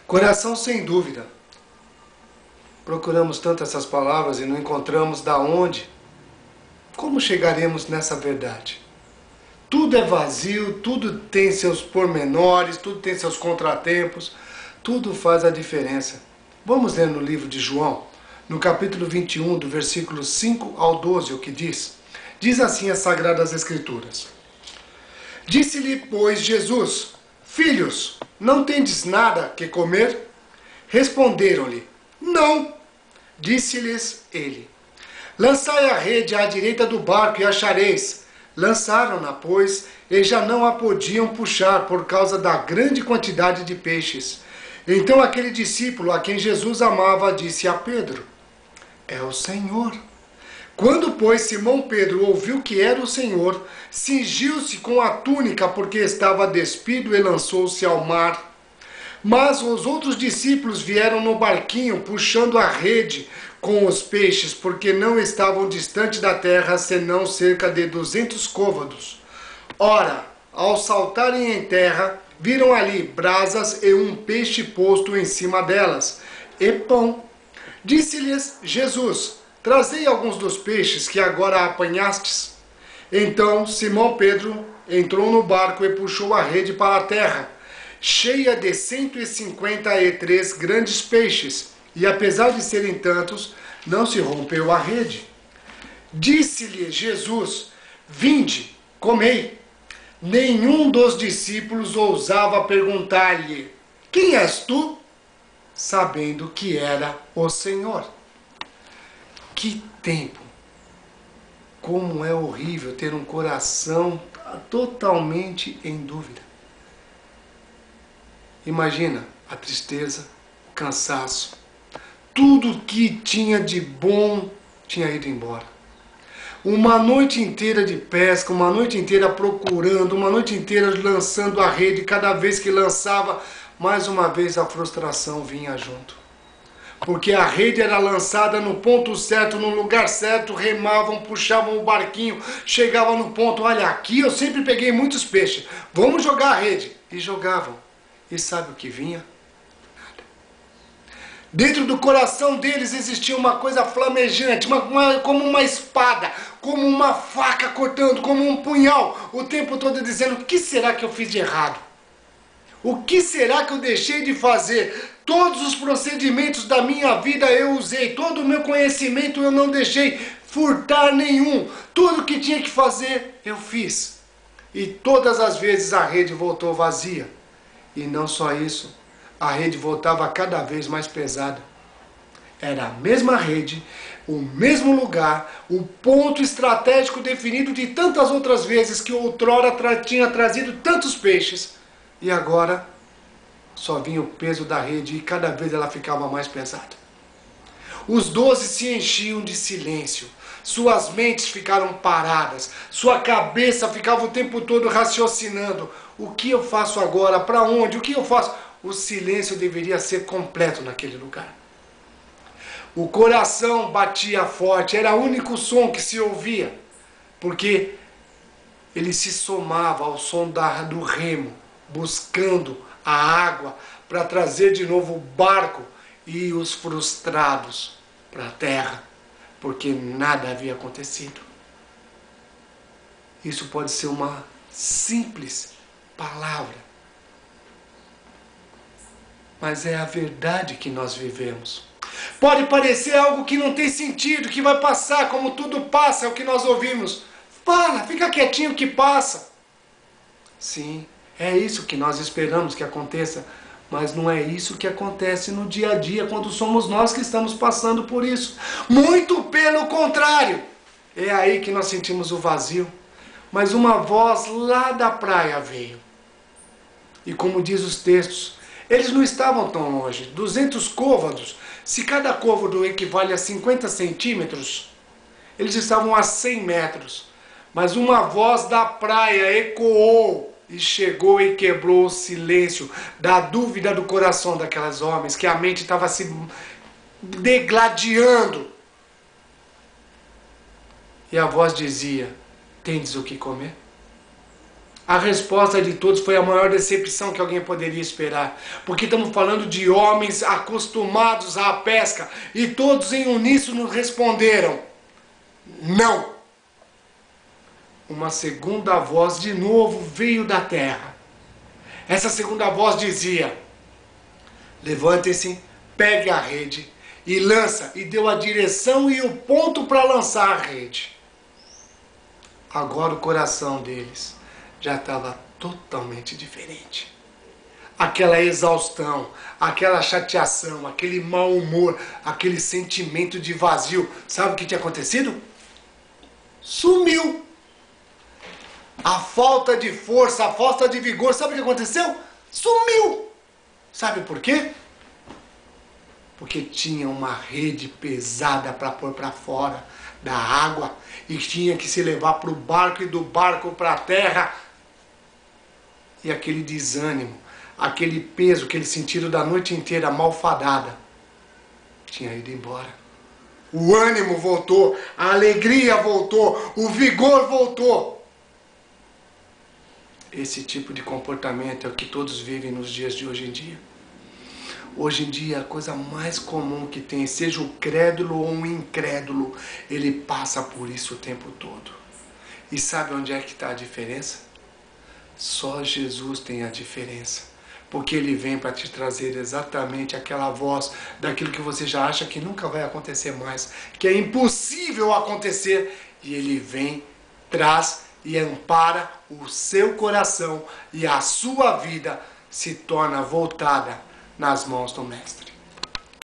Coração sem dúvida. Procuramos tanto essas palavras e não encontramos da onde. Como chegaremos nessa verdade? Tudo é vazio, tudo tem seus pormenores, tudo tem seus contratempos, tudo faz a diferença. Vamos ler no livro de João, no capítulo 21, do versículo 5 ao 12, o que diz? Diz assim as Sagradas Escrituras. Disse-lhe, pois, Jesus: Filhos, não tendes nada que comer? Responderam-lhe: Não. Disse-lhes ele: Lançai a rede à direita do barco e achareis. Lançaram-na, pois, e já não a podiam puxar por causa da grande quantidade de peixes. Então aquele discípulo a quem Jesus amava disse a Pedro: É o Senhor. Quando, pois, Simão Pedro ouviu que era o Senhor, cingiu-se com a túnica porque estava despido e lançou-se ao mar. Mas os outros discípulos vieram no barquinho, puxando a rede com os peixes, porque não estavam distante da terra, senão cerca de 200 côvados. Ora, ao saltarem em terra, viram ali brasas e um peixe posto em cima delas, e pão. Disse-lhes Jesus: Trazei alguns dos peixes que agora apanhastes. Então Simão Pedro entrou no barco e puxou a rede para a terra, cheia de 153 grandes peixes, e apesar de serem tantos, não se rompeu a rede. Disse-lhe Jesus: Vinde, comei. Nenhum dos discípulos ousava perguntar-lhe: Quem és tu? Sabendo que era o Senhor. Que tempo! Como é horrível ter um coração totalmente em dúvida. Imagina a tristeza, o cansaço, tudo que tinha de bom tinha ido embora. Uma noite inteira de pesca, uma noite inteira procurando, uma noite inteira lançando a rede, cada vez que lançava, mais uma vez a frustração vinha junto. Porque a rede era lançada no ponto certo, no lugar certo, remavam, puxavam o barquinho, chegavam no ponto, olha, aqui eu sempre peguei muitos peixes, vamos jogar a rede. E jogavam. E sabe o que vinha? Nada. Dentro do coração deles existia uma coisa flamejante, como uma espada, como uma faca cortando, como um punhal, o tempo todo dizendo: o que será que eu fiz de errado? O que será que eu deixei de fazer? Todos os procedimentos da minha vida eu usei, todo o meu conhecimento eu não deixei furtar nenhum. Tudo que tinha que fazer eu fiz. E todas as vezes a rede voltou vazia. E não só isso, a rede voltava cada vez mais pesada. Era a mesma rede, o mesmo lugar, o ponto estratégico definido de tantas outras vezes que outrora tinha trazido tantos peixes. E agora só vinha o peso da rede e cada vez ela ficava mais pesada. Os 12 se enchiam de silêncio. Suas mentes ficaram paradas. Sua cabeça ficava o tempo todo raciocinando. O que eu faço agora? Para onde? O que eu faço? O silêncio deveria ser completo naquele lugar. O coração batia forte. Era o único som que se ouvia. Porque ele se somava ao som do remo, buscando a água para trazer de novo o barco e os frustrados para a terra, porque nada havia acontecido. Isso pode ser uma simples palavra, mas é a verdade que nós vivemos. Pode parecer algo que não tem sentido, que vai passar, como tudo passa, é o que nós ouvimos. Para, fica quietinho que passa. Sim, é isso que nós esperamos que aconteça, mas não é isso que acontece no dia a dia, quando somos nós que estamos passando por isso. Muito pelo contrário. É aí que nós sentimos o vazio. Mas uma voz lá da praia veio. E como diz os textos, eles não estavam tão longe. 200 côvados, se cada côvado equivale a 50 centímetros, eles estavam a 100 metros. Mas uma voz da praia ecoou e chegou e quebrou o silêncio da dúvida do coração daqueles homens, que a mente estava se degladiando. E a voz dizia: tendes o que comer? A resposta de todos foi a maior decepção que alguém poderia esperar. Porque estamos falando de homens acostumados à pesca. E todos em uníssono responderam: não. Uma segunda voz de novo veio da terra. Essa segunda voz dizia: levante-se, pegue a rede e lança. E deu a direção e o ponto para lançar a rede. Agora o coração deles já estava totalmente diferente. Aquela exaustão, aquela chateação, aquele mau humor, aquele sentimento de vazio, sabe o que tinha acontecido? Sumiu. A falta de força, a falta de vigor, sabe o que aconteceu? Sumiu. Sabe por quê? Porque tinha uma rede pesada para pôr para fora da água e tinha que se levar para o barco e do barco para a terra. E aquele desânimo, aquele peso que eles sentiram da noite inteira malfadada, tinha ido embora. O ânimo voltou, a alegria voltou, o vigor voltou. Esse tipo de comportamento é o que todos vivem nos dias de hoje em dia. Hoje em dia, a coisa mais comum que tem, seja o crédulo ou o incrédulo, ele passa por isso o tempo todo. E sabe onde é que está a diferença? Só Jesus tem a diferença, porque Ele vem para te trazer exatamente aquela voz daquilo que você já acha que nunca vai acontecer mais, que é impossível acontecer, e Ele vem, traz e ampara o seu coração e a sua vida se torna voltada nas mãos do Mestre.